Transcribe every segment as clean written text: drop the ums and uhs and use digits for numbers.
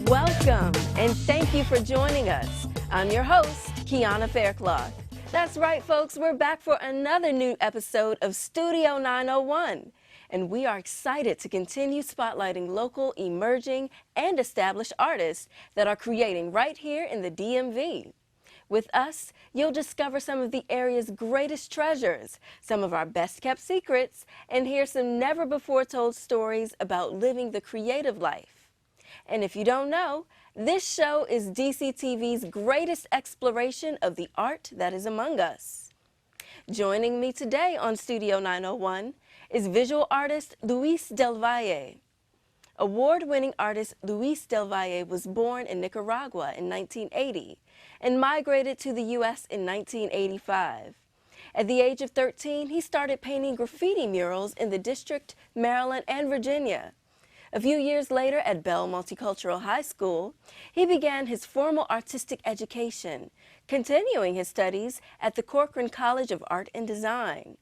Welcome, and thank you for joining us. I'm your host, Kiana Faircloth. That's right, folks, we're back for another new episode of Studio 901, and we are excited to continue spotlighting local, emerging, and established artists that are creating right here in the DMV. With us, you'll discover some of the area's greatest treasures, some of our best-kept secrets, and hear some never-before-told stories about living the creative life. And if you don't know, this show is DCTV's greatest exploration of the art that is among us. Joining me today on Studio 901 is visual artist Luis Del Valle. Award-winning artist Luis Del Valle was born in Nicaragua in 1980 and migrated to the U.S. in 1985. At the age of 13, he started painting graffiti murals in the District, Maryland, and Virginia. A few years later at Bell Multicultural High School, he began his formal artistic education, continuing his studies at the Corcoran College of Art and Design.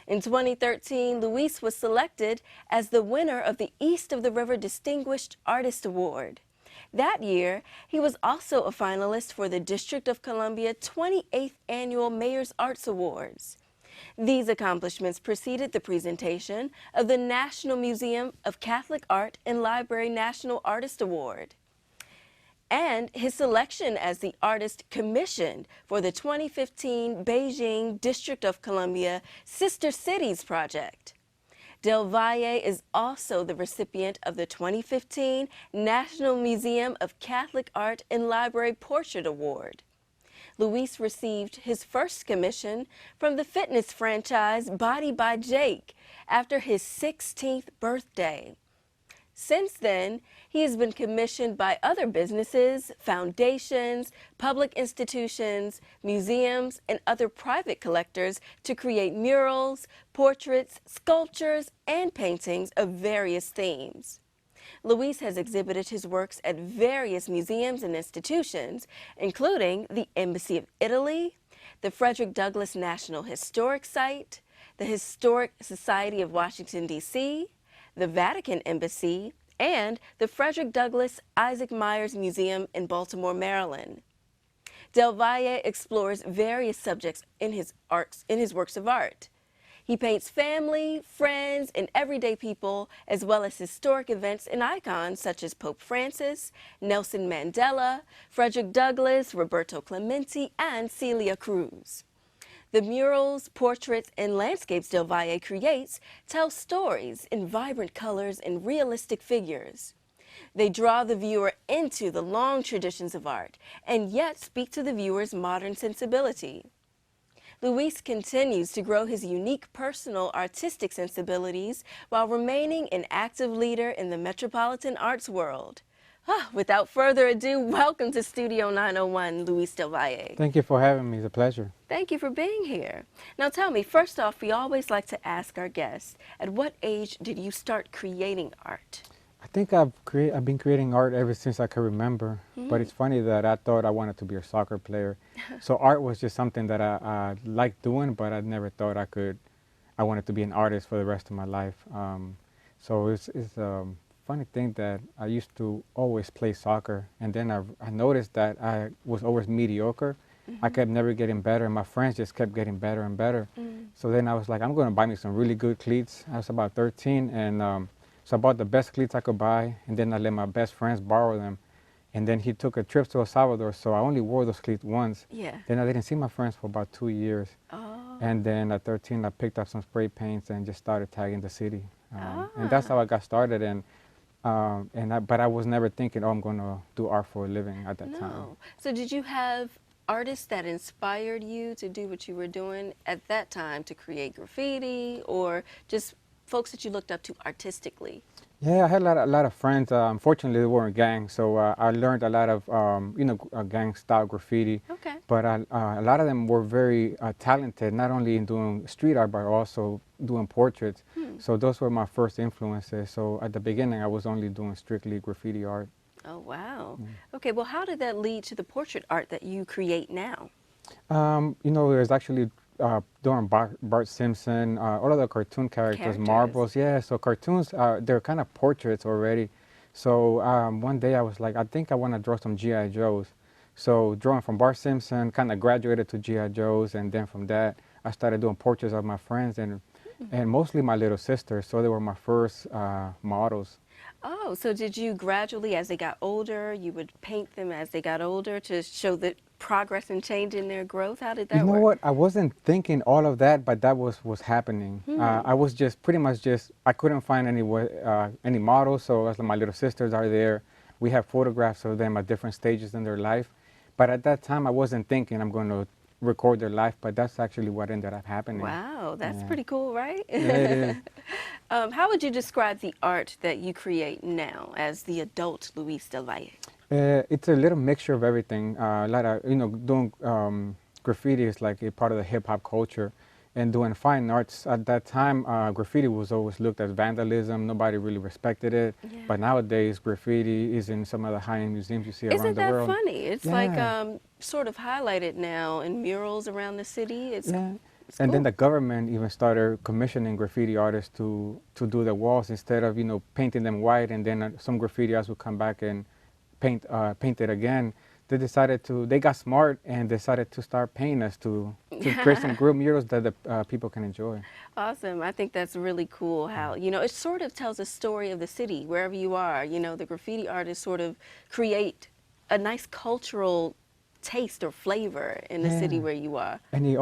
In 2013, Luis was selected as the winner of the East of the River Distinguished Artist Award. That year, he was also a finalist for the District of Columbia 28th Annual Mayor's Arts Awards. These accomplishments preceded the presentation of the National Museum of Catholic Art and Library National Artist Award, and his selection as the artist commissioned for the 2015 Beijing District of Columbia Sister Cities project. Del Valle is also the recipient of the 2015 National Museum of Catholic Art and Library Portrait Award. Luis received his first commission from the fitness franchise Body by Jake after his 16th birthday. Since then, he has been commissioned by other businesses, foundations, public institutions, museums, and other private collectors to create murals, portraits, sculptures, and paintings of various themes. Luis has exhibited his works at various museums and institutions, including the Embassy of Italy, the Frederick Douglass National Historic Site, the Historic Society of Washington, D.C., the Vatican Embassy, and the Frederick Douglass Isaac Myers Museum in Baltimore, Maryland. Del Valle explores various subjects in his works of art. He paints family, friends, and everyday people, as well as historic events and icons such as Pope Francis, Nelson Mandela, Frederick Douglass, Roberto Clemente, and Celia Cruz. The murals, portraits, and landscapes Del Valle creates tell stories in vibrant colors and realistic figures. They draw the viewer into the long traditions of art and yet speak to the viewer's modern sensibility. Luis continues to grow his unique personal artistic sensibilities while remaining an active leader in the metropolitan arts world. Without further ado, welcome to Studio 901, Luis Del Valle. Thank you for having me. It's a pleasure. Thank you for being here. Now tell me, first off, we always like to ask our guests, at what age did you start creating art? I think I've been creating art ever since I can remember. But it's funny that I thought I wanted to be a soccer player. So art was just something that I liked doing, but I never thought I wanted to be an artist for the rest of my life. So it's funny thing that I used to always play soccer, and then I noticed that I was always mediocre. I kept never getting better, and my friends just kept getting better and better. So then I was like, I'm going to buy me some really good cleats. I was about 13, and so I bought the best cleats I could buy, and then I let my best friends borrow them. And then he took a trip to El Salvador, so I only wore those cleats once. Yeah. Then I didn't see my friends for about 2 years. Oh. And then at 13, I picked up some spray paints and just started tagging the city. And that's how I got started. But I was never thinking, oh, I'm going to do art for a living at that time. So did you have artists that inspired you to do what you were doing at that time, to create graffiti, or just folks that you looked up to artistically? Yeah, I had a lot of friends. Unfortunately, they weren't gangs, so I learned a lot of gang-style graffiti. Okay. But a lot of them were very talented, not only in doing street art, but also doing portraits. So those were my first influences. So at the beginning, I was only doing strictly graffiti art. Oh, wow. Okay, well, how did that lead to the portrait art that you create now? It was actually during Bart Simpson, all of the cartoon characters, marbles. Yeah, so cartoons, they're kind of portraits already. So one day I was like, I think I want to draw some G.I. Joes. So drawing from Bart Simpson, kind of graduated to G.I. Joes, and then from that, I started doing portraits of my friends and mostly my little sisters. So they were my first models. Oh, so did you gradually, as they got older, you would paint them as they got older to show the progress and change in their growth? How did You that know work? what? I wasn't thinking all of that, but that was happening. I was just pretty much just, I couldn't find any models, so I was like, my little sisters are there. We have photographs of them at different stages in their life. But at that time, I wasn't thinking I'm going to record their life, but that's actually what ended up happening. Wow, that's Yeah. pretty cool, right? Yeah, it is. How would you describe the art that you create now as the adult Luis Del Valle? It's a little mixture of everything. A lot of, doing graffiti is like a part of the hip hop culture. And doing fine arts, at that time, graffiti was always looked as vandalism. Nobody really respected it. Yeah. But nowadays, graffiti is in some of the high-end museums you see Isn't around the that world. funny? It's Yeah. like sort of highlighted now in murals around the city. It's Yeah. It's And then cool. the government even started commissioning graffiti artists to do the walls instead of painting them white, and then some graffiti artists would come back and paint it again. They got smart and decided to start paying us to create some group murals that the people can enjoy. Awesome. I think that's really cool how, it sort of tells a story of the city wherever you are. The graffiti artists sort of create a nice cultural taste or flavor in the city Yeah. where you are. And it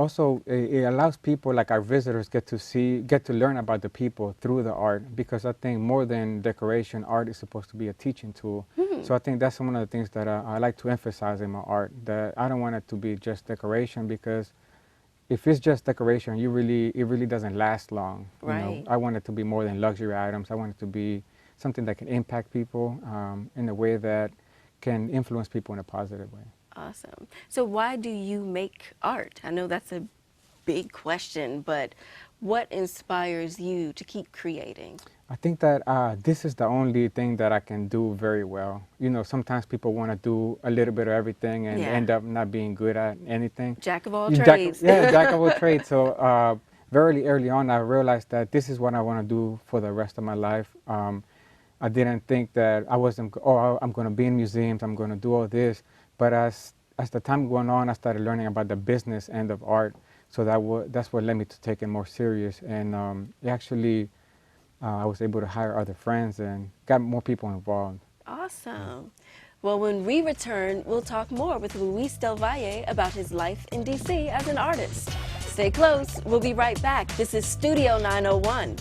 allows people like our visitors get to learn about the people through the art, because I think more than decoration, art is supposed to be a teaching tool. So I think that's one of the things that I like to emphasize in my art, that I don't want it to be just decoration, because if it's just decoration, it really doesn't last long. Right. I want it to be more than luxury items. I want it to be something that can impact people in a way that can influence people in a positive way. Awesome. So why do you make art? I know that's a big question, but what inspires you to keep creating? I think that this is the only thing that I can do very well. Sometimes people want to do a little bit of everything and Yeah. end up not being good at anything. Jack of all You trades. Jack of all trades. So very early on, I realized that this is what I want to do for the rest of my life. I didn't think that I'm going to be in museums, I'm going to do all this. But as the time went on, I started learning about the business end of art. So that's what led me to take it more serious. And I was able to hire other friends and got more people involved. Awesome. Well, when we return, we'll talk more with Luis Del Valle about his life in D.C. as an artist. Stay close. We'll be right back. This is Studio 901.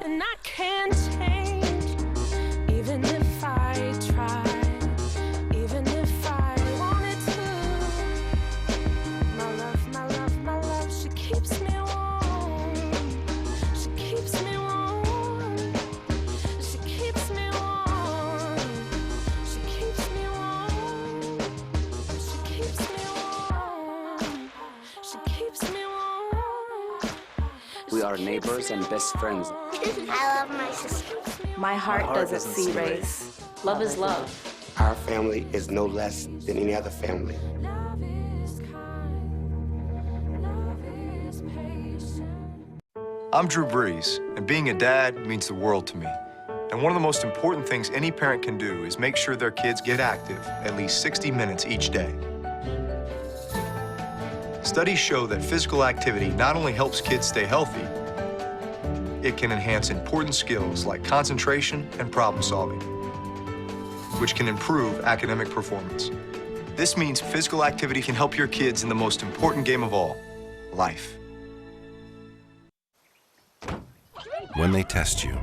And I can't change, even if I tried, even if I wanted to. My love, she keeps me warm. She keeps me warm. She keeps me warm. She keeps me warm. She keeps me warm. She keeps me warm. We are neighbors and best friends. I love my sister. My heart doesn't see race. Love is love. Our family is no less than any other family. Love is kind. Love is patient. I'm Drew Brees, and being a dad means the world to me. And one of the most important things any parent can do is make sure their kids get active at least 60 minutes each day. Studies show that physical activity not only helps kids stay healthy, it can enhance important skills like concentration and problem solving, which can improve academic performance. This means physical activity can help your kids in the most important game of all, life. When they test you,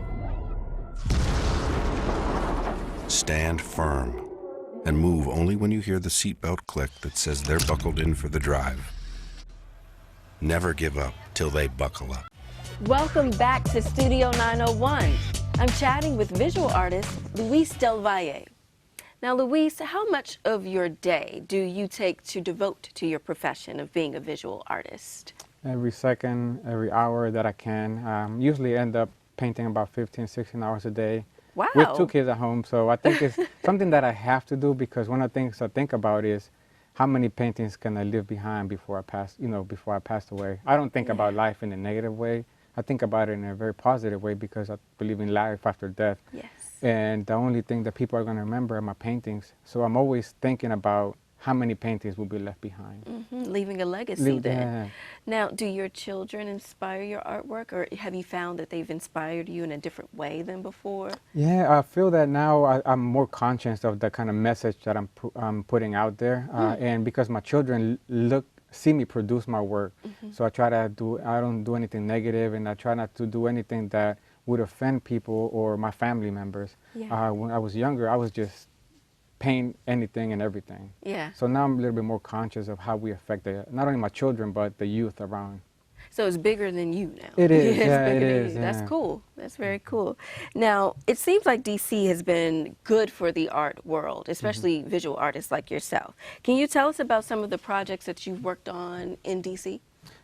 stand firm and move only when you hear the seatbelt click that says they're buckled in for the drive. Never give up till they buckle up. Welcome back to Studio 901. I'm chatting with visual artist Luis Del Valle. Now, Luis, how much of your day do you take to devote to your profession of being a visual artist? Every second, every hour that I can. Usually end up painting about 15, 16 hours a day. Wow. With 2 kids at home. So I think it's something that I have to do, because one of the things I think about is how many paintings can I leave behind before I pass, before I pass away. I don't think about life in a negative way. I think about it in a very positive way, because I believe in life after death. Yes. And the only thing that people are going to remember are my paintings. So I'm always thinking about how many paintings will be left behind. Leaving a legacy then. Yeah. Now, do your children inspire your artwork, or have you found that they've inspired you in a different way than before? Yeah, I feel that now I'm more conscious of the kind of message that I'm putting out there. And because my children see me produce my work, so I don't do anything negative, and I try not to do anything that would offend people or my family members. Yeah. When I was younger, I was just paint anything and everything. Yeah. So now I'm a little bit more conscious of how we affect not only my children, but the youth around. So it's bigger than you now. It is, It's yeah, bigger it than is, you. That's yeah. cool. That's very cool. Now, it seems like DC has been good for the art world, especially visual artists like yourself. Can you tell us about some of the projects that you've worked on in DC?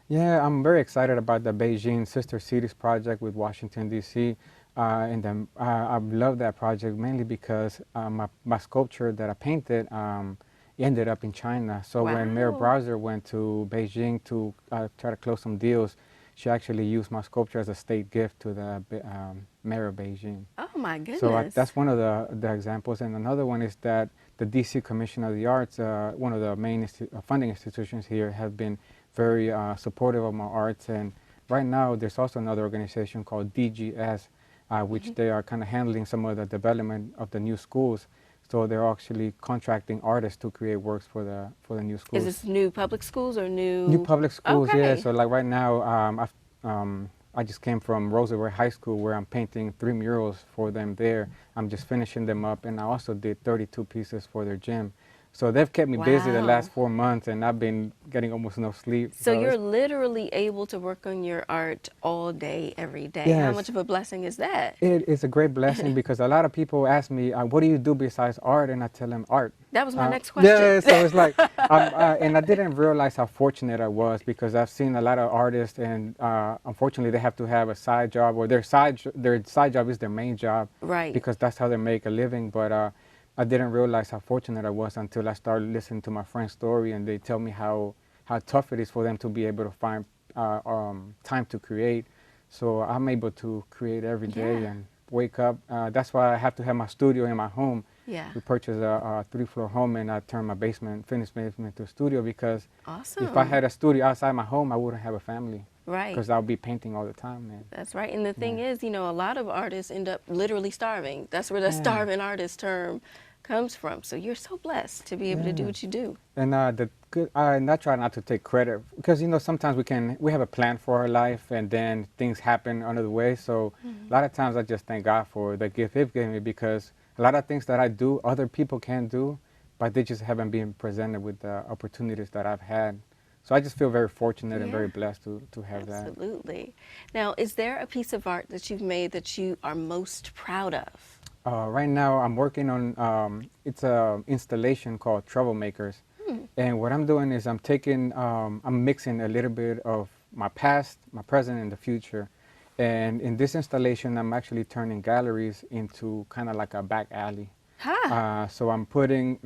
Yeah, I'm very excited about the Beijing Sister Cities project with Washington, D.C. And then I love that project mainly because my sculpture that I painted ended up in China. So when Mayor Wow. Browser went to Beijing to try to close some deals, she actually used my sculpture as a state gift to the mayor of Beijing. Oh my goodness. So that's one of the examples. And another one is that the DC Commission of the Arts, one of the main funding institutions here, have been very supportive of my arts. And right now there's also another organization called DGS, which they are kind of handling some of the development of the new schools. So they're actually contracting artists to create works for the new schools. Is this new public schools or new? New public schools, yeah. Okay. So like right now, I just came from Roosevelt High School, where I'm painting 3 murals for them there. I'm just finishing them up, and I also did 32 pieces for their gym. So they've kept me busy the Wow. last 4 months, and I've been getting almost no sleep. So you're it's- literally able to work on your art all day, every day. How Yes. much of a blessing is that? It is a great blessing because a lot of people ask me, what do you do besides art? And I tell them art. That was my next question. Yeah, so it's like, and I didn't realize how fortunate I was, because I've seen a lot of artists, and unfortunately they have to have a side job, or their side job is their main job, Right. because that's how they make a living. But I didn't realize how fortunate I was until I started listening to my friend's story, and they tell me how tough it is for them to be able to find time to create. So I'm able to create every day Yeah. and wake up. That's why I have to have my studio in my home. Yeah. We purchased a 3-floor home, and I turned my finished basement to a studio, because Awesome. if I had a studio outside my home, I wouldn't have a family, Right. because I'll be painting all the time, man. That's right. And the thing is, a lot of artists end up literally starving. That's where the starving artist term comes from. So you're so blessed to be able to do what you do. And I try not to take credit, because sometimes we have a plan for our life, and then things happen another way. So a lot of times I just thank God for the gift He's given me, because a lot of things that I do, other people can't do, but they just haven't been presented with the opportunities that I've had. So I just feel very fortunate and very blessed to have that. Absolutely. Now, is there a piece of art that you've made that you are most proud of? Right now I'm working on, it's an installation called Troublemakers. And what I'm doing is I'm mixing a little bit of my past, my present, and the future. And in this installation, I'm actually turning galleries into kind of like a back alley. So I'm putting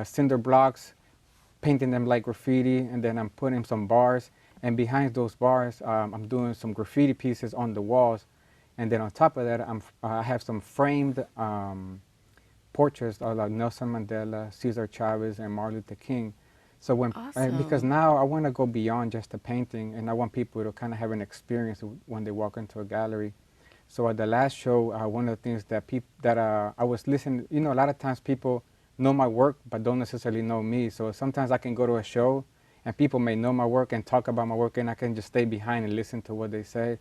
cinder blocks, painting them like graffiti, and then I'm putting some bars. And behind those bars, I'm doing some graffiti pieces on the walls. And then on top of that, I have some framed portraits of like Nelson Mandela, Cesar Chavez, and Martin Luther King. So because now I want to go beyond just the painting, and I want people to kind of have an experience when they walk into a gallery. So at the last show, one of the things that I was listening, a lot of times people know my work but don't necessarily know me. So sometimes I can go to a show and people may know my work and talk about my work, and I can just stay behind and listen to what they say.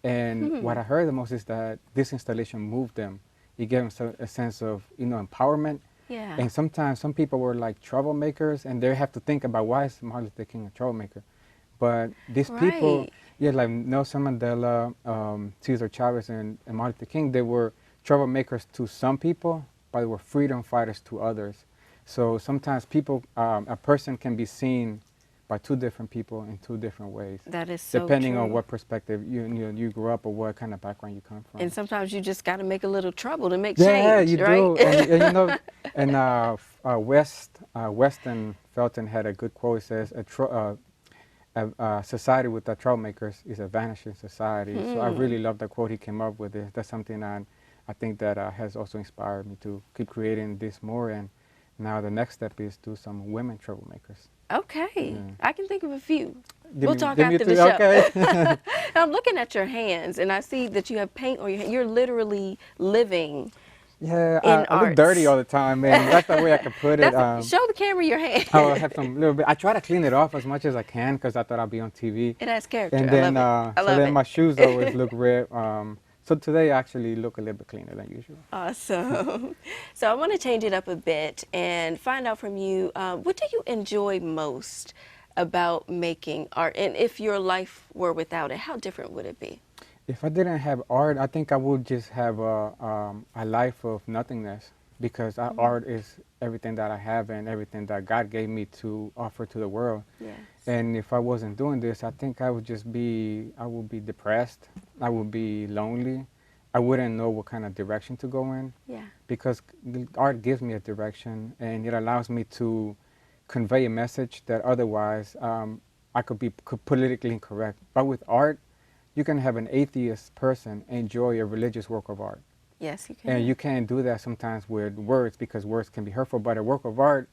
And what I heard the most is that this installation moved them. It gave them a sense of empowerment. Yeah. And sometimes some people were like troublemakers, and they have to think about, why is Martin Luther King a troublemaker? But these people, like Nelson Mandela, Cesar Chavez, and Martin Luther King, they were troublemakers to some people, but they were freedom fighters to others. So sometimes a person can be seen by two different people in two different ways. That is so depending on true. what perspective you grew up or what kind of background you come from. And sometimes you just got to make a little trouble to make Yeah, change, you right? do. And you know, and Weston Felton had a good quote. It says, a society without troublemakers is a vanishing society. So I really love the quote he came up with. That's something I think that has also inspired me to keep creating this more. And now the next step is do some women troublemakers. Okay, I can think of a few. Give We'll me- talk give me after the three, show. okay. I'm looking at your hands, and I see that you have paint on your hand. You're literally living. Yeah, In I look dirty arts. all the time, man. That's the way I can put it. Show the camera your hand. I have some little bit. I try to clean it off as much as I can because I thought I'd be on TV. It has character. And then, I love so then it. my shoes always look red. So today I actually look a little bit cleaner than usual. Awesome. So I want to change it up a bit and find out from you, what do you enjoy most about making art? And if your life were without it, how different would it be? If I didn't have art, I think I would just have a life of nothingness because art is everything that I have and everything that God gave me to offer to the world. Yes. And if I wasn't doing this, I think I would be depressed. I would be lonely. I wouldn't know what kind of direction to go in. Yeah. Because the art gives me a direction and it allows me to convey a message that otherwise I could be politically incorrect. But with art, you can have an atheist person enjoy a religious work of art. Yes, you can. And you can't do that sometimes with words because words can be hurtful. But a work of art,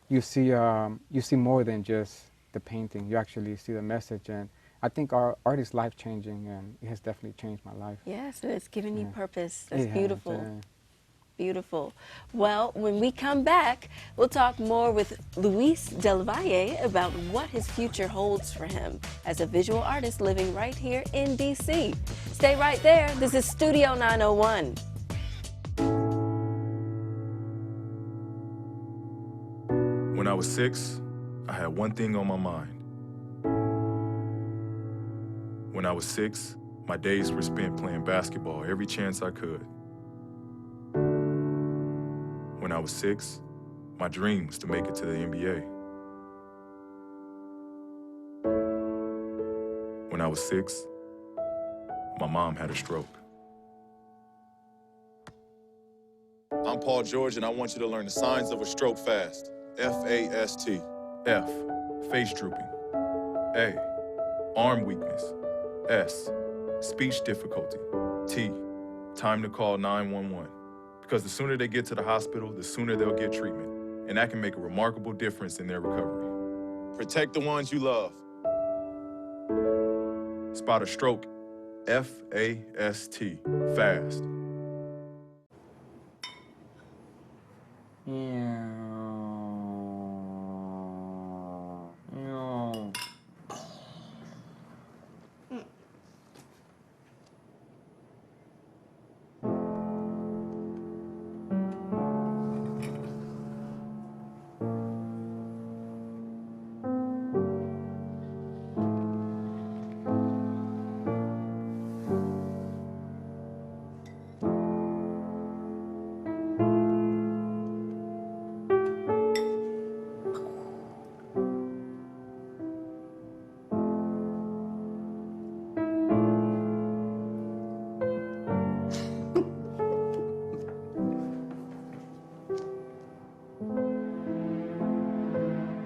you see more than just the painting. You actually see the message. And I think our art is life-changing, and it has definitely changed my life. Yes, and it's giving you Yeah. purpose. That's It has, beautiful. yeah. Beautiful. Well, when we come back, we'll talk more with Luis Del Valle about what his future holds for him as a visual artist living right here in DC. Stay right there. This is Studio 901. When I was 6, I had one thing on my mind. When I was 6, my days were spent playing basketball every chance I could. When I was 6, my dream was to make it to the NBA. When I was 6, my mom had a stroke. I'm Paul George, and I want you to learn the signs of a stroke fast. F-A-S-T. F, face drooping. A, arm weakness. S, speech difficulty. T, time to call 911. Because the sooner they get to the hospital, the sooner they'll get treatment. And that can make a remarkable difference in their recovery. Protect the ones you love. Spot a stroke, F-A-S-T, fast.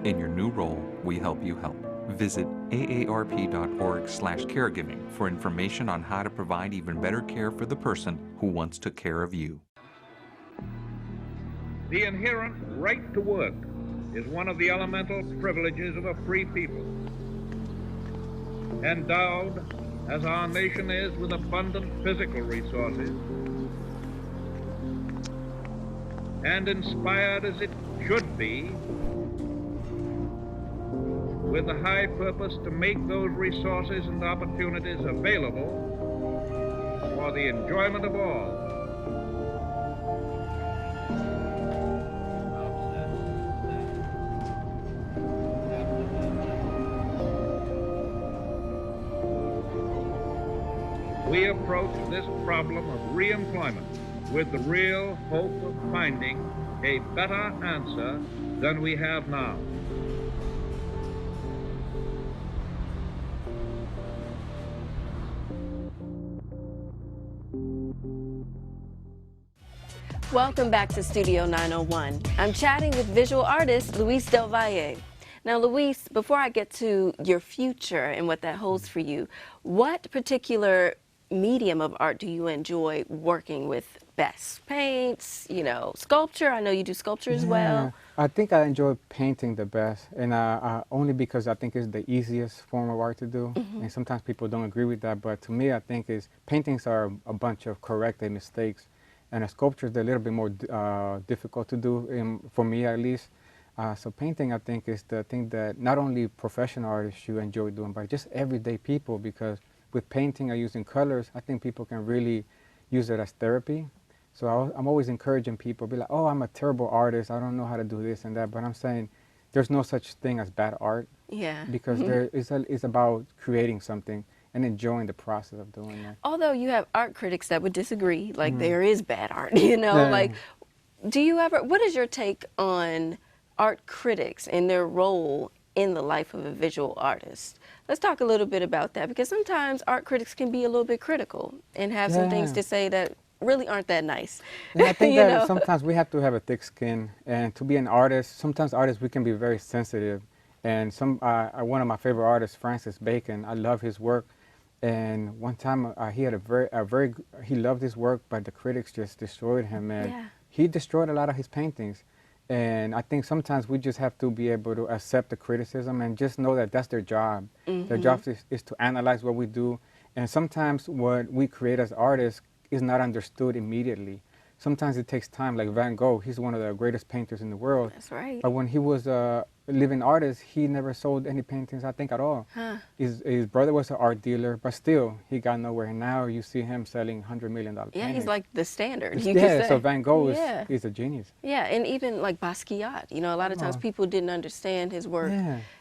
In your new role, we help you help. Visit aarp.org/caregiving for information on how to provide even better care for the person who once took care of you. The inherent right to work is one of the elemental privileges of a free people. Endowed, as our nation is, with abundant physical resources, and inspired as it should be with the high purpose to make those resources and opportunities available for the enjoyment of all. We approach this problem of reemployment with the real hope of finding a better answer than we have now. Welcome back to Studio 901. I'm chatting with visual artist Luis Del Valle. Now, Luis, before I get to your future and what that holds for you, what particular medium of art do you enjoy working with best? Paints, sculpture? I know you do sculpture as well. I think I enjoy painting the best, and only because I think it's the easiest form of art to do. And sometimes people don't agree with that, but to me, I think paintings are a bunch of corrected mistakes, and a sculpture is a little bit more difficult to do, for me at least. So painting, I think, is the thing that not only professional artists should enjoy doing, but just everyday people, because with painting or using colors, I think people can really use it as therapy. So I'm always encouraging people, be like, oh, I'm a terrible artist, I don't know how to do this and that, but I'm saying there's no such thing as bad art. Yeah. Because it's about creating something and enjoying the process of doing that. Although you have art critics that would disagree, like there is bad art, like, what is your take on art critics and their role in the life of a visual artist? Let's talk a little bit about that, because sometimes art critics can be a little bit critical and have some things to say that really aren't that nice. And I think that sometimes we have to have a thick skin, and to be an artist, sometimes artists, we can be very sensitive. And one of my favorite artists, Francis Bacon, I love his work. And one time he had he loved his work, but the critics just destroyed him, and he destroyed a lot of his paintings. And I think sometimes we just have to be able to accept the criticism and just know that that's their job. Their job is to analyze what we do. And sometimes what we create as artists is not understood immediately. Sometimes it takes time, like Van Gogh, he's one of the greatest painters in the world. That's right. But when he was a living artist, he never sold any paintings, I think, at all. His brother was an art dealer, but still, he got nowhere. And now you see him selling $100 million paintings. Yeah, he's like the standard, you could say. So Van Gogh is a genius. Yeah, and even like Basquiat, a lot of times people didn't understand his work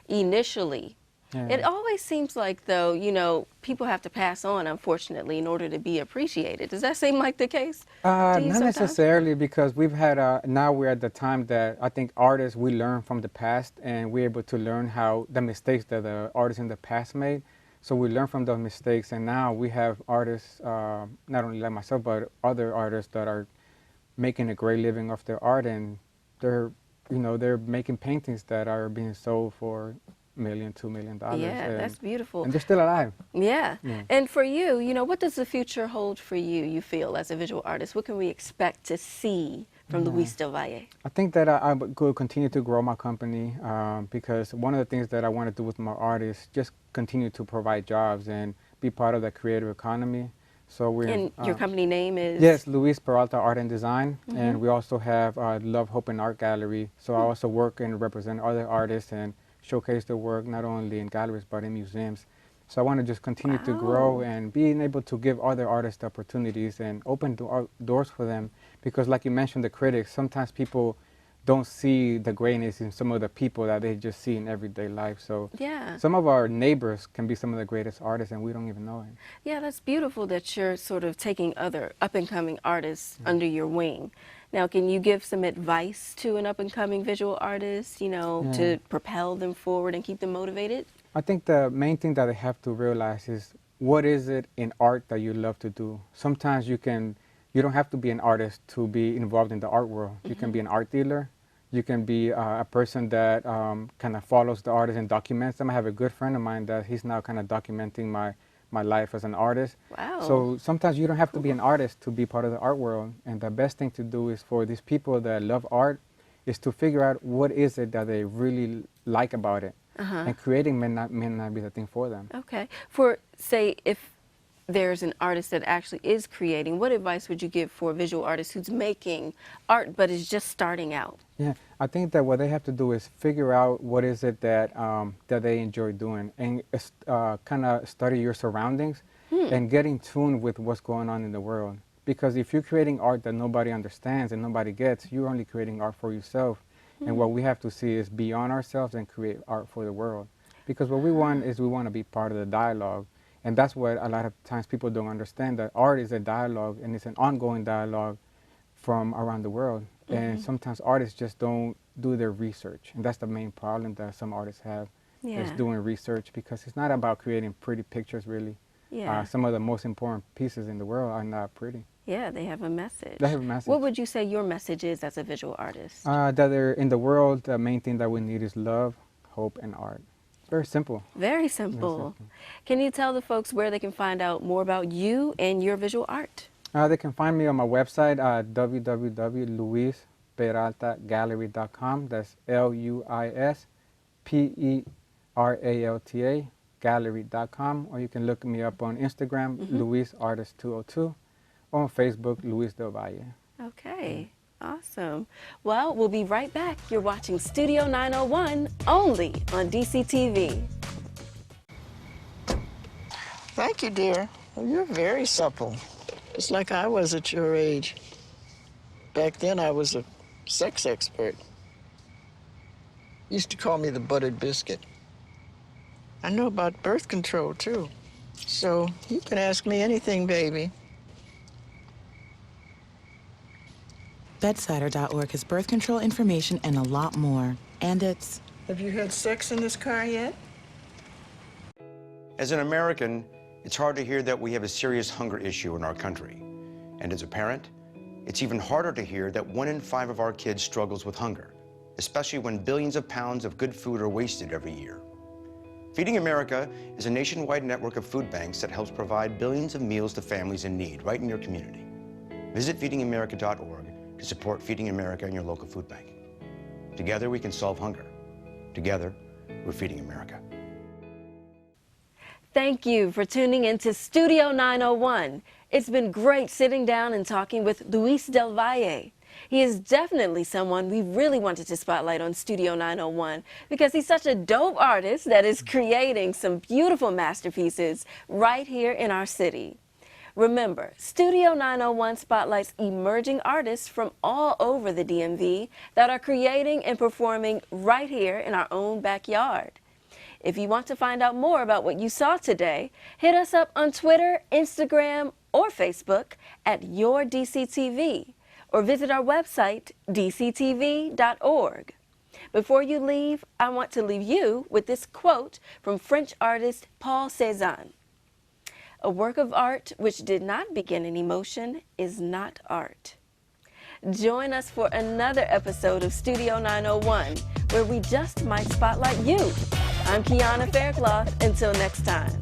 initially. It always seems like, though, people have to pass on, unfortunately, in order to be appreciated. Does that seem like the case to you Not sometimes? necessarily, because we've had, now we're at the time that I think artists, we learn from the past, and we're able to learn how the mistakes that the artists in the past made. So we learn from those mistakes, and now we have artists, not only like myself, but other artists that are making a great living off their art, and they're making paintings that are being sold for $1 million, $2 million. Yeah, that's beautiful. And they're still alive. Yeah. And for you, what does the future hold for you, you feel, as a visual artist? What can we expect to see from Luis Del Valle? I think that I will continue to grow my company, because one of the things that I want to do with my art is just continue to provide jobs and be part of the creative economy. So we're And your company name is? Yes, Luis Peralta Art and Design, and we also have Love, Hope, and Art Gallery. So I also work and represent other artists and showcase their work not only in galleries but in museums. So I want to just continue to grow and being able to give other artists opportunities and open doors for them, because like you mentioned, the critics, sometimes people don't see the greatness in some of the people that they just see in everyday life. So some of our neighbors can be some of the greatest artists and we don't even know it. Yeah, that's beautiful that you're sort of taking other up-and-coming artists under your wing. Now, can you give some advice to an up-and-coming visual artist, to propel them forward and keep them motivated? I think the main thing that they have to realize is, what is it in art that you love to do? Sometimes you don't have to be an artist to be involved in the art world. You can be an art dealer. You can be a person that kind of follows the artist and documents them. I have a good friend of mine that he's now kind of documenting my life as an artist. Wow. So sometimes you don't have to be an artist to be part of the art world. And the best thing to do is for these people that love art is to figure out what is it that they really like about it. And creating may not be the thing for them. Okay. For, say, if there's an artist that actually is creating, what advice would you give for a visual artist who's making art but is just starting out? Yeah, I think that what they have to do is figure out what is it that that they enjoy doing, and kind of study your surroundings and get in tune with what's going on in the world. Because if you're creating art that nobody understands and nobody gets, you're only creating art for yourself. And what we have to see is beyond ourselves and create art for the world. Because what we want is we want to be part of the dialogue. And that's what a lot of times people don't understand, that art is a dialogue, and it's an ongoing dialogue from around the world. And sometimes artists just don't do their research. And that's the main problem that some artists have, is doing research, because it's not about creating pretty pictures, really. Some of the most important pieces in the world are not pretty. Yeah, they have a message. They have a message. What would you say your message is as a visual artist? That in the world, the main thing that we need is love, hope, and art. Very simple. Very simple. Can you tell the folks where they can find out more about you and your visual art? They can find me on my website, www.luisperaltagallery.com. That's LuisPeralta gallery.com. Or you can look me up on Instagram, LuisArtist202, or on Facebook, Luis Del Valle. Okay, awesome. Well, we'll be right back. You're watching Studio 901 only on DCTV. Thank you, dear. Well, you're very supple. It's like I was at your age. Back then, I was a sex expert. Used to call me the buttered biscuit. I know about birth control, too. So you can ask me anything, baby. Bedsider.org has birth control information and a lot more. And it's... Have you had sex in this car yet? As an American, it's hard to hear that we have a serious hunger issue in our country. And as a parent, it's even harder to hear that 1 in 5 of our kids struggles with hunger, especially when billions of pounds of good food are wasted every year. Feeding America is a nationwide network of food banks that helps provide billions of meals to families in need right in your community. Visit feedingamerica.org to support Feeding America and your local food bank. Together we can solve hunger. Together, we're Feeding America. Thank you for tuning into Studio 901. It's been great sitting down and talking with Luis Del Valle. He is definitely someone we really wanted to spotlight on Studio 901 because he's such a dope artist that is creating some beautiful masterpieces right here in our city. Remember, Studio 901 spotlights emerging artists from all over the DMV that are creating and performing right here in our own backyard. If you want to find out more about what you saw today, hit us up on Twitter, Instagram, or Facebook at YourDCTV, or visit our website, dctv.org. Before you leave, I want to leave you with this quote from French artist Paul Cézanne. A work of art which did not begin in emotion is not art. Join us for another episode of Studio 901, where we just might spotlight you. I'm Kiana Faircloth. Until next time.